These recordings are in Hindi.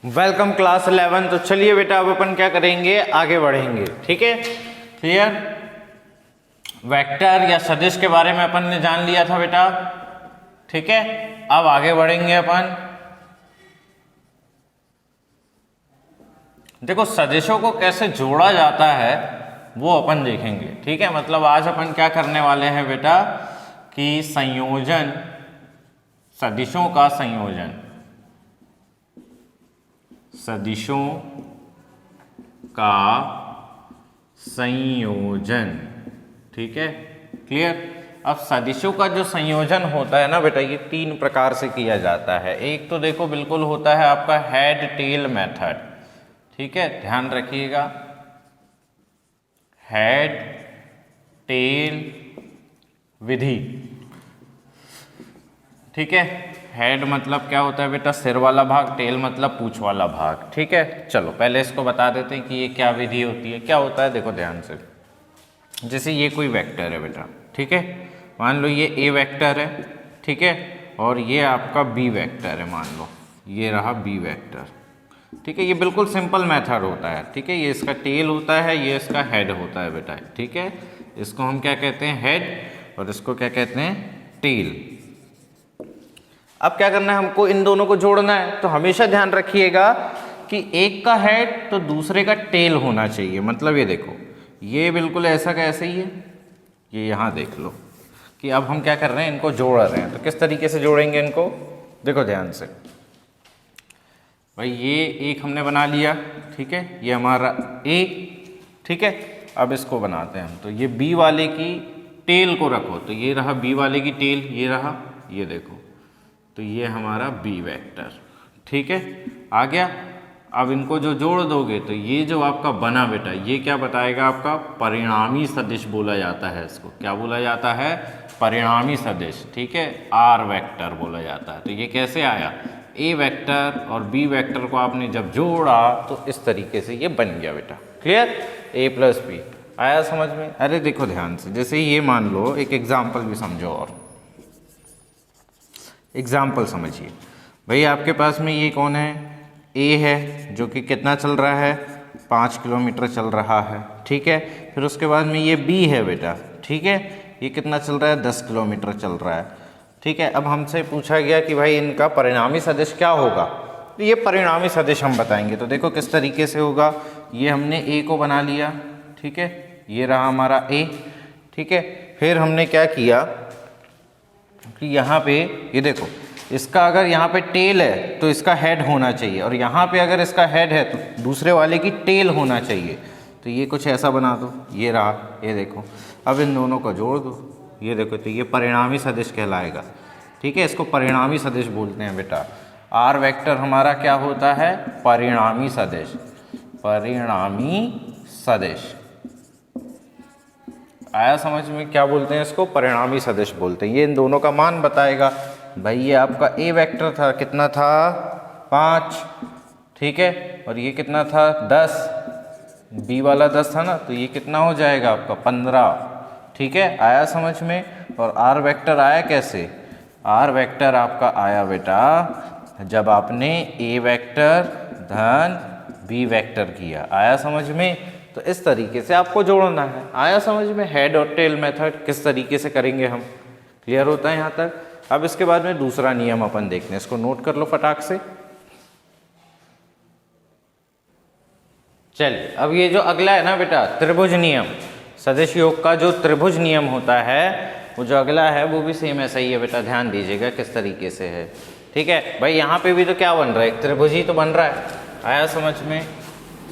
Welcome class 11। तो चलिए बेटा अब अपन क्या करेंगे, आगे बढ़ेंगे। ठीक है, क्लियर। वेक्टर या सदिश के बारे में अपन ने जान लिया था बेटा। ठीक है, अब आगे बढ़ेंगे अपन। देखो सदिशों को कैसे जोड़ा जाता है वो अपन देखेंगे। ठीक है, मतलब आज अपन क्या करने वाले हैं बेटा कि संयोजन, सदिशों का संयोजन, सदिशों का संयोजन। ठीक है, क्लियर। अब सदिशों का जो संयोजन होता है ना बेटा, ये तीन प्रकार से किया जाता है। एक तो देखो बिल्कुल होता है आपका हेड टेल मेथड। ठीक है, ध्यान रखिएगा, हेड टेल विधि। ठीक है, हेड मतलब क्या होता है बेटा, सिर वाला भाग, टेल मतलब पूंछ वाला भाग। ठीक है, चलो पहले इसको बता देते हैं कि ये क्या विधि होती है, क्या होता है। देखो ध्यान से, जैसे ये कोई वेक्टर है बेटा, ठीक है, मान लो ये ए वेक्टर है, ठीक है, और ये आपका बी वेक्टर है, मान लो ये रहा बी वेक्टर। ठीक है, ये बिल्कुल सिंपल मेथड होता है। ठीक है, ये इसका टेल होता है, ये इसका हेड होता है बेटा। ठीक है, इसको हम क्या कहते हैं, हेड, और इसको क्या कहते हैं, टेल। अब क्या करना है, हमको इन दोनों को जोड़ना है। तो हमेशा ध्यान रखिएगा कि एक का हेड तो दूसरे का टेल होना चाहिए। मतलब ये देखो, ये बिल्कुल ऐसा का ऐसे ही है, ये यहाँ देख लो कि अब हम क्या कर रहे हैं, इनको जोड़ रहे हैं। तो किस तरीके से जोड़ेंगे इनको, देखो ध्यान से भाई, ये एक हमने बना लिया, ठीक है, ये हमारा ए। ठीक है, अब इसको बनाते हैं हम। तो ये बी वाले की टेल को रखो, तो ये रहा बी वाले की टेल, ये रहा, ये देखो, तो ये हमारा बी वेक्टर। ठीक है, आ गया। अब इनको जो जोड़ दोगे तो ये जो आपका बना बेटा, ये क्या बताएगा, आपका परिणामी सदिश बोला जाता है। इसको क्या बोला जाता है, परिणामी सदिश। ठीक है, आर वेक्टर बोला जाता है। तो ये कैसे आया, ए वेक्टर और बी वेक्टर को आपने जब जोड़ा तो इस तरीके से ये बन गया बेटा। क्लियर, ए प्लस बी आया समझ में। अरे देखो ध्यान से, जैसे ये मान लो एक एग्जाम्पल भी समझो, और एग्जाम्पल समझिए भाई, आपके पास में ये कौन है, ए है, जो कि कितना चल रहा है, 5 किलोमीटर चल रहा है। ठीक है, फिर उसके बाद में ये बी है बेटा, ठीक है, ये कितना चल रहा है, 10 किलोमीटर चल रहा है। ठीक है, अब हमसे पूछा गया कि भाई इनका परिणामी सदिश क्या होगा, तो ये परिणामी सदिश हम बताएंगे। तो देखो किस तरीके से होगा, ये हमने ए को बना लिया, ठीक है, ये रहा हमारा ए। ठीक है, फिर हमने क्या किया कि यहाँ पे ये देखो, इसका अगर यहाँ पे टेल है तो इसका हेड होना चाहिए, और यहाँ पे अगर इसका हेड है तो दूसरे वाले की टेल होना चाहिए। तो ये कुछ ऐसा बना दो, ये रहा, ये देखो। अब इन दोनों को जोड़ दो, ये देखो, तो ये परिणामी सदिश कहलाएगा। ठीक है, इसको परिणामी सदिश बोलते हैं बेटा। आर वेक्टर हमारा क्या होता है, परिणामी सदिश, परिणामी सदिश। आया समझ में, क्या बोलते हैं इसको, परिणामी सदिश बोलते हैं। ये इन दोनों का मान बताएगा। भाई ये आपका ए वेक्टर था, कितना था, 5, ठीक है, और ये कितना था, 10, बी वाला 10 था ना, तो ये कितना हो जाएगा आपका, 15। ठीक है, आया समझ में। और आर वेक्टर आया कैसे, आर वेक्टर आपका आया बेटा जब आपने ए वेक्टर धन बी वेक्टर किया। आया समझ में। तो इस तरीके से आपको जोड़ना है। आया समझ में, हेड और टेल मेथड किस तरीके से करेंगे हम, क्लियर होता है यहाँ तक। अब इसके बाद में दूसरा नियम अपन देखते हैं, इसको नोट कर लो फटाक से। चलिए, अब ये जो अगला है ना बेटा, त्रिभुज नियम, सदिश योग का जो त्रिभुज नियम होता है, वो जो अगला है वो भी सेम ऐसा ही है बेटा। ध्यान दीजिएगा किस तरीके से है। ठीक है भाई, यहाँ पे भी तो क्या बन रहा है, एक त्रिभुज ही तो बन रहा है। आया समझ में।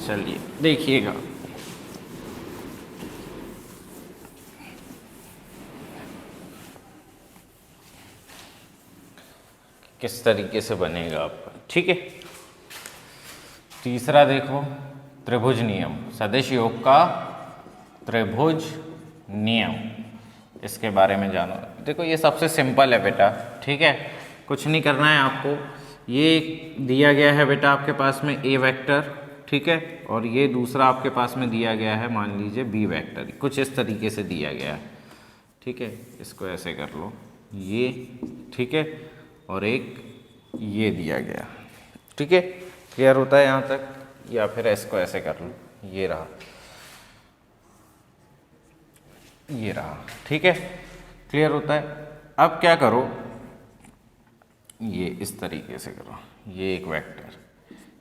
चलिए देखिएगा, किस तरीके से बनेगा आपका। ठीक है, तीसरा देखो, त्रिभुज नियम, सदिश योग का त्रिभुज नियम, इसके बारे में जानो। देखो ये सबसे सिंपल है बेटा। ठीक है, कुछ नहीं करना है आपको। ये दिया गया है बेटा आपके पास में ए वेक्टर, ठीक है, और ये दूसरा आपके पास में दिया गया है, मान लीजिए बी वेक्टर, कुछ इस तरीके से दिया गया है। ठीक है, इसको ऐसे कर लो, ये, ठीक है, और एक ये दिया गया। ठीक है, क्लियर होता है यहाँ तक? या फिर इसको ऐसे कर लो, ये रहा, ये रहा, ठीक है, क्लियर होता है। अब क्या करो, ये इस तरीके से करो, ये एक वेक्टर,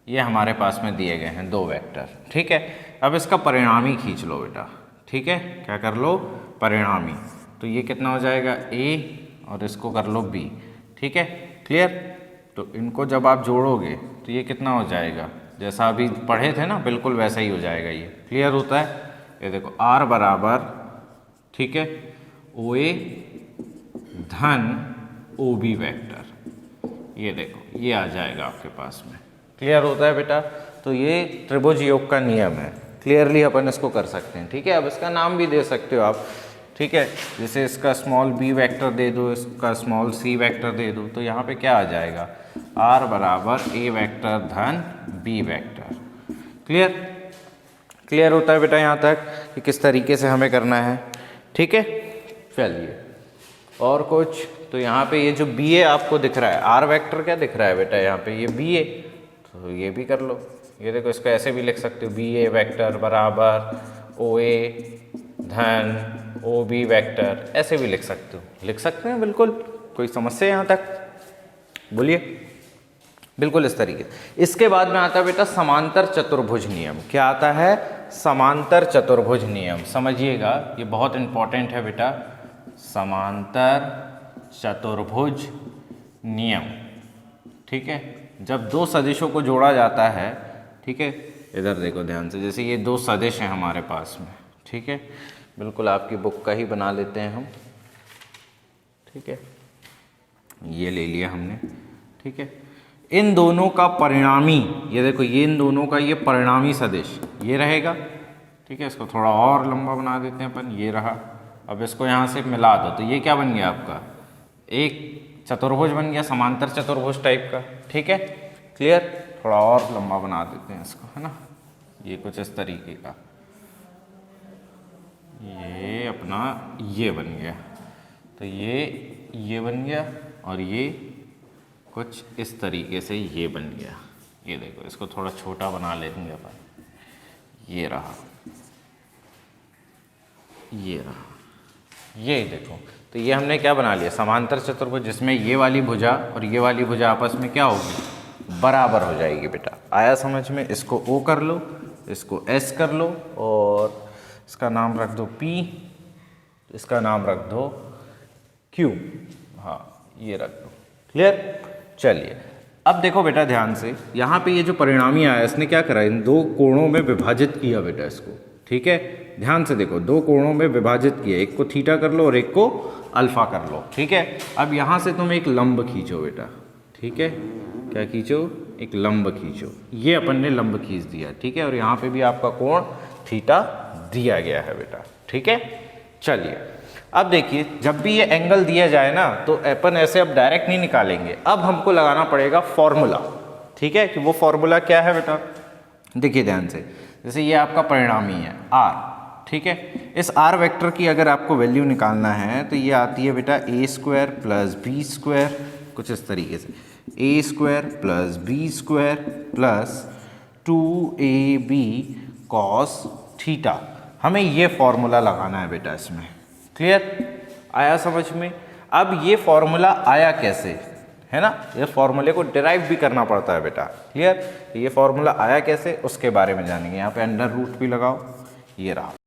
ये हमारे पास में दिए गए हैं 2 वेक्टर, ठीक है। अब इसका परिणामी खींच लो बेटा, ठीक है, क्या कर लो, परिणामी। तो ये कितना हो जाएगा, a और इसको कर लो b, ठीक है, क्लियर। तो इनको जब आप जोड़ोगे तो ये कितना हो जाएगा, जैसा अभी पढ़े थे ना, बिल्कुल वैसा ही हो जाएगा ये, क्लियर होता है। ये देखो r बराबर, ठीक है, ओ ए धन ओ बी वेक्टर, ये देखो ये आ जाएगा आपके पास में, क्लियर होता है बेटा। तो ये त्रिभुज योग का नियम है, क्लियरली अपन इसको कर सकते हैं, ठीक है। अब इसका नाम भी दे सकते हो आप, ठीक है, जैसे इसका स्मॉल b वेक्टर दे दो, इसका स्मॉल c वेक्टर दे दो, तो यहाँ पे क्या आ जाएगा, r बराबर a वेक्टर धन b वेक्टर, क्लियर। क्लियर होता है बेटा यहाँ तक कि किस तरीके से हमें करना है, ठीक है। चलिए और कुछ, तो यहाँ पे ये जो बी ए आपको दिख रहा है, आर वेक्टर क्या दिख रहा है बेटा, यहाँ पे ये बी ए, तो ये भी कर लो। ये देखो इसको ऐसे भी लिख सकते हो, बी ए वेक्टर बराबर ओ ए धन ओ बी वेक्टर, ऐसे भी लिख सकते हो, लिख सकते हैं बिल्कुल, कोई समस्या यहाँ तक, बोलिए, बिल्कुल इस तरीके। इसके बाद में आता है बेटा समांतर चतुर्भुज नियम। क्या आता है, समांतर चतुर्भुज नियम, समझिएगा ये बहुत इंपॉर्टेंट है बेटा, समांतर चतुर्भुज नियम, ठीक है। जब 2 सदिशों को जोड़ा जाता है, ठीक है, इधर देखो ध्यान से, जैसे ये 2 सदिश हैं हमारे पास में, ठीक है, बिल्कुल आपकी बुक का ही बना लेते हैं हम, ठीक है, ये ले लिया हमने, ठीक है। इन दोनों का परिणामी, ये देखो ये इन दोनों का ये परिणामी सदिश ये रहेगा, ठीक है। इसको थोड़ा और लंबा बना देते हैं अपन, ये रहा। अब इसको यहाँ से मिला दो तो ये क्या बन गया आपका, एक चतुर्भुज बन गया, समांतर चतुर्भुज टाइप का, ठीक है, क्लियर। थोड़ा और लंबा बना देते हैं इसको, है ना, ये कुछ इस तरीके का, ये अपना ये बन गया, तो ये बन गया, और ये कुछ इस तरीके से ये बन गया। ये देखो इसको थोड़ा छोटा बना लेंगे अपन, ये रहा, ये रहा, ये देखो, तो ये हमने क्या बना लिया, समांतर चतुर्भुज, जिसमें ये वाली भुजा और ये वाली भुजा आपस में क्या होगी, बराबर हो जाएगी बेटा। आया समझ में? इसको O कर लो, इसको S कर लो, और इसका नाम रख दो P, इसका नाम रख दो Q, हाँ ये रख दो, क्लियर। चलिए अब देखो बेटा ध्यान से, यहाँ पे ये जो परिणामी आया इसने क्या करा, इन 2 कोणों में विभाजित किया बेटा इसको, ठीक है। ध्यान से देखो, 2 कोणों में विभाजित किया, एक को थीटा कर लो और एक को अल्फा कर लो, ठीक है। अब यहाँ से तुम एक लंब खींचो बेटा, ठीक है, क्या खींचो, एक लंब खींचो, ये अपन ने लंब खींच दिया, ठीक है। और यहाँ पे भी आपका कोण थीटा दिया गया है बेटा, ठीक है। चलिए अब देखिए, जब भी ये एंगल दिया जाए ना, तो अपन ऐसे अब डायरेक्ट नहीं निकालेंगे, अब हमको लगाना पड़ेगा फॉर्मूला, ठीक है। कि वो फॉर्मूला क्या है बेटा, देखिए ध्यान से, जैसे ये आपका परिणामी है r, ठीक है। इस r वेक्टर की अगर आपको वैल्यू निकालना है तो ये आती है बेटा a square plus B square, कुछ इस तरीके से, a square plus B square plus 2ab cos theta. हमें ये फॉर्मूला लगाना है बेटा इसमें, क्लियर, आया समझ में। अब ये फॉर्मूला आया कैसे, है ना, ये फॉर्मूले को डिराइव भी करना पड़ता है बेटा, क्लियर। ये फॉर्मूला आया कैसे उसके बारे में जानेंगे। यहाँ पे अंडर रूट भी लगाओ, ये रहा,